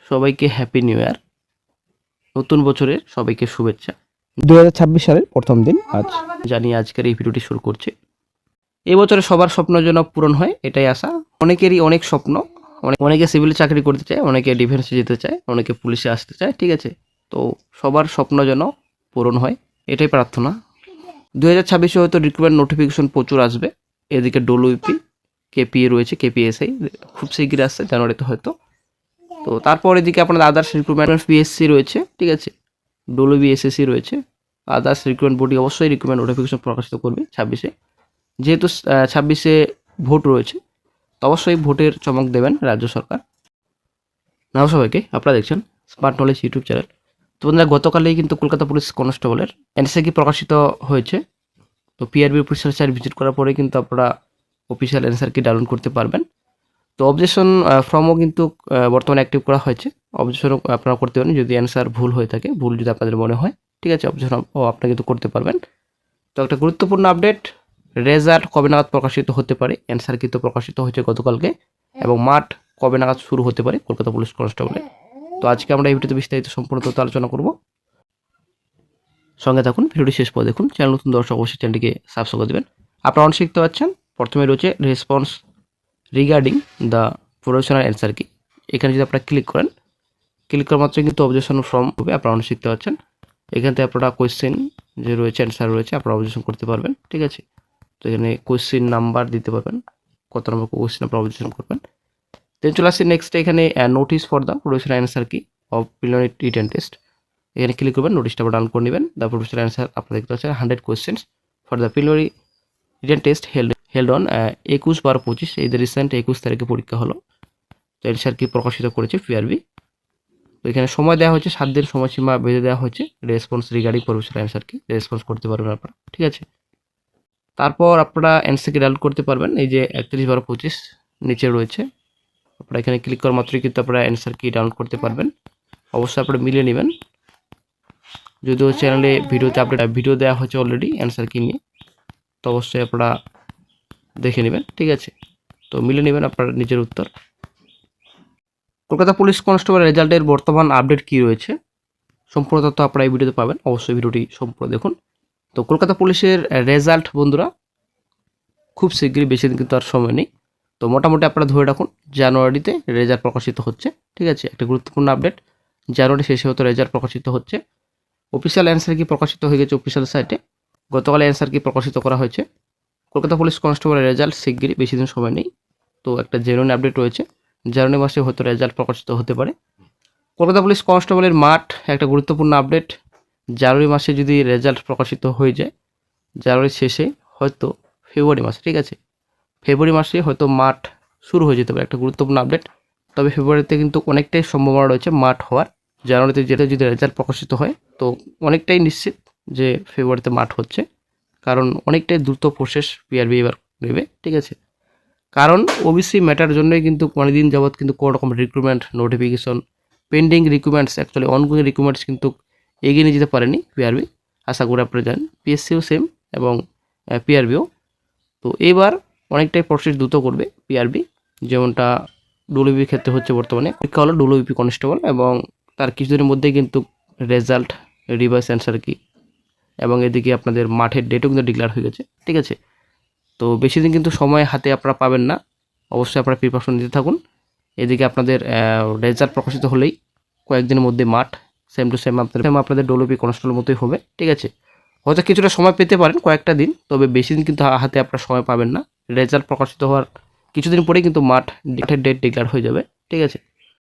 সবাইকে happy new year. নতুন বছরের সবাইকে শুভেচ্ছা 2026 সালের প্রথম দিন আজ। জানিয়ে আজকের এই ভিডিওটি শুরু করছি। এই বছরে সবার স্বপ্ন যেন পূরণ হয়, এটাই আশা। অনেকেরই অনেক স্বপ্ন, অনেকে সিভিল চাকরি করতে চায়, অনেকে ডিফেন্সে যেতে চায়, অনেকে পুলিশে আসতে চায়, ঠিক আছে। তো সবার স্বপ্ন যেন পূরণ হয়, এটাই প্রার্থনা। 2026-এ হয়তো রিক্রুটমেন্ট নোটিফিকেশন প্রচুর আসবে। এদিকে ডব্লিউপি, কেপিএ রয়েছে, কেপিএসআই খুব শীঘ্রই আসছে, জানুয়ারিতে হয়তো। তো তারপর এদিকে আপনাদের আদার্স রিক্রুটমেন্ট পিএসসি রয়েছে, ঠিক আছে, ডব্লিউবিএসএসসি রয়েছে। আদার্স রিক্রুটমেন্ট বডি অবশ্যই রিক্রুটমেন্ট নোটিফিকেশন প্রকাশিত করবে 26-এ। যেহেতু 26-এ ভোট রয়েছে, তো অবশ্যই ভোটের চমক দেবেন রাজ্য সরকার। নাও সবাইকে, আপনারা দেখছেন স্মার্ট নলেজ ইউটিউব চ্যানেল। তো বন্ধুরা, গতকালেই কিন্তু কলকাতা পুলিশ কনস্টেবলের এনএসএ কি প্রকাশিত হয়েছে। তো পিআরবি অফিসিয়াল সাইট ভিজিট করার পরে কিন্তু আপনারা অফিসিয়াল অ্যান্সার কি ডাউনলোড করতে পারবেন। তো অবজেকশন ফর্মও কিন্তু বর্তমানে অ্যাক্টিভ করা হয়েছে। অবজেকশনও আপনারা করতে পারেন যদি অ্যান্সার ভুল হয়ে থাকে, ভুল যদি আপনাদের মনে হয়, ঠিক আছে, অবজেকশন আপনারা কিন্তু করতে পারবেন। তো একটা গুরুত্বপূর্ণ আপডেট, রেজাল্ট কবে নাগাদ প্রকাশিত হতে পারে। অ্যান্সার কিন্তু প্রকাশিত হয়েছে গতকালকে, এবং মাঠ কবে নাগাদ শুরু হতে পারে কলকাতা পুলিশ কনস্টেবলে। তো আজকে আমরা এই ভিডিওতে বিস্তারিত সম্পূর্ণ তথ্য আলোচনা করব। সঙ্গে থাকুন, ভিডিওটি শেষ পর দেখুন। চ্যানেল নতুন দর্শক অবশ্যই চ্যানেলটিকে সাবস্ক্রাইব করে দেবেন। আপনারা অনেক শিখতে পাচ্ছেন। প্রথমে রয়েছে response regarding the professional answer কি। এখানে যদি আপনারা ক্লিক করেন, ক্লিক করা মাত্রই কিন্তু অবজেকশন ফর্ম হবে, আপনারা অনেক শিখতে পাচ্ছেন। এখান থেকে আপনারা কোয়েশ্চেন যে রয়েছে, অ্যান্সার রয়েছে, আপনারা অবজেকশন করতে পারবেন, ঠিক আছে। তো এখানে কোয়েশ্চেন নাম্বার দিতে পারবেন, কত নম্বর কোয়েশ্চেন আপনারা অবজেকশন করবেন। দেন চলে আসছি নেক্সট, এখানে notice for the professional answer কি অফ প্রিলিমিনারি রিটেন টেস্ট। এখানে ক্লিক করবেন, নোটিশটা ডাউন করে নেবেন। দ্য প্রফেশনাল অ্যান্সার আপনারা দেখতে পাচ্ছেন 100 questions for the preliminary written test held on 21/25, এই যে রিসেন্ট 21 তারিখে পরীক্ষা হলো। তো অ্যান্সার কি প্রকাশিত করেছে পিআরবি। তো এখানে সময় দেওয়া হয়েছে 7 দিন, সময়সীমা বেঁধে দেওয়া হয়েছে। রেসপন্স রিগার্ডিং প্রফেশনাল অ্যান্সার কি রেসপন্স করতে পারবেন আপনারা, ঠিক আছে। তারপর আপনারা অ্যান্সার কি ডাউনলোড করতে পারবেন। এই যে 31/25 নিচে রয়েছে, আপনারা এখানে ক্লিক করার মাত্রই কিন্তু আপনারা অ্যান্সার কি ডাউনলোড করতে পারবেন। অবশ্যই আপনারা মিলিয়ে নেবেন। যদিও চ্যানেলে ভিডিওতে আপডেট ভিডিও দেওয়া হয়েছে অলরেডি অ্যান্সার কি নিয়ে, তো অবশ্যই আপনারা দেখে নেবেন, ঠিক আছে। তো মিলিয়ে নেবেন আপনার নিজের উত্তর। কলকাতা পুলিশ কনস্টেবল রেজাল্টের বর্তমান আপডেট কি রয়েছে, সম্পূর্ণ তথ্য আপনারা এই ভিডিওতে পাবেন। অবশ্যই ভিডিওটি সম্পূর্ণ দেখুন। তো কলকাতা পুলিশের রেজাল্ট বন্ধুরা খুব শীঘ্রই, বেশি দিন কিন্তু আর সময় নেই। তো মোটামুটি আপনারা ধরে রাখুন জানুয়ারিতে রেজাল্ট প্রকাশিত হচ্ছে, ঠিক আছে। একটা গুরুত্বপূর্ণ আপডেট, জানুয়ারি শেষে হয়তো রেজাল্ট প্রকাশিত হচ্ছে। অফিসিয়াল অ্যান্সার কি প্রকাশিত হয়ে গেছে অফিসিয়াল সাইটে। গতকাল অ্যান্সার কি প্রকাশিত করা হয়েছে। কলকাতা পুলিশ কনস্টেবলের রেজাল্ট শীঘ্রই, বেশি দিন সময় নেই। তো একটা জেনুইন আপডেট রয়েছে, জানুয়ারি মাসে হয়তো রেজাল্ট প্রকাশিত হতে পারে। কলকাতা পুলিশ কনস্টেবলের মাঠ একটা গুরুত্বপূর্ণ আপডেট, জানুয়ারি মাসে যদি রেজাল্ট প্রকাশিত হয়ে যায়, জানুয়ারির শেষে হয়তো ফেব্রুয়ারি মাসে, ঠিক আছে, ফেব্রুয়ারি মাসে হয়তো মাঠ শুরু হয়ে যেতে পারে, একটা গুরুত্বপূর্ণ আপডেট। তবে ফেব্রুয়ারিতে কিন্তু অনেকটাই সম্ভাবনা রয়েছে মাঠ হওয়ার। জানুয়ারিতে যেটা যদি রেজাল্ট প্রকাশিত হয়, তো অনেকটাই নিশ্চিত যে ফেব্রুয়ারিতে মাঠ হচ্ছে, কারণ অনেকটাই দ্রুত প্রসেস পিআরবি এবার নেবে, ঠিক আছে। কারণ ওবিসি ম্যাটার জন্যই কিন্তু অনেকদিন যাবৎ কিন্তু কোনো রকম recruitment notification pending, recruitments actually ongoing recruitments কিন্তু এগিয়ে নিয়ে যেতে পারেনি পিআরবি। আশা করি আপনারা জানেন পিএসসিও সেম এবং পিআরবিও। তো এবার অনেকটাই প্রসেস দ্রুত করবে পিআরবি, যেমনটা ডব্লিউবির ক্ষেত্রে হচ্ছে। বর্তমানে পরীক্ষা হলো ডব্লিউবি কনস্টেবল, এবং তার কিছুদিনের মধ্যেই কিন্তু রেজাল্ট, রিভাইস অ্যান্সার কি, এবং এদিকে আপনাদের মাঠের ডেটও কিন্তু ডিক্লেয়ার হয়ে গেছে, ঠিক আছে। তো বেশি দিন কিন্তু সময় হাতে আপনারা পাবেন না, অবশ্যই আপনারা প্রিপারেশন নিতে থাকুন। এদিকে আপনাদের রেজাল্ট প্রকাশিত হলেই কয়েকদিনের মধ্যে মাঠ সেম টু সেম আপনাদের ডব্লিউবি কনস্টেবলের মতোই হবে, ঠিক আছে। হয়তো কিছুটা সময় পেতে পারেন, কয়েকটা দিন, তবে বেশি দিন কিন্তু হাতে আপনারা সময় পাবেন না। রেজাল্ট প্রকাশিত হওয়ার কিছুদিন পরেই কিন্তু মাঠের ডেট ডিক্লেয়ার হয়ে যাবে, ঠিক আছে।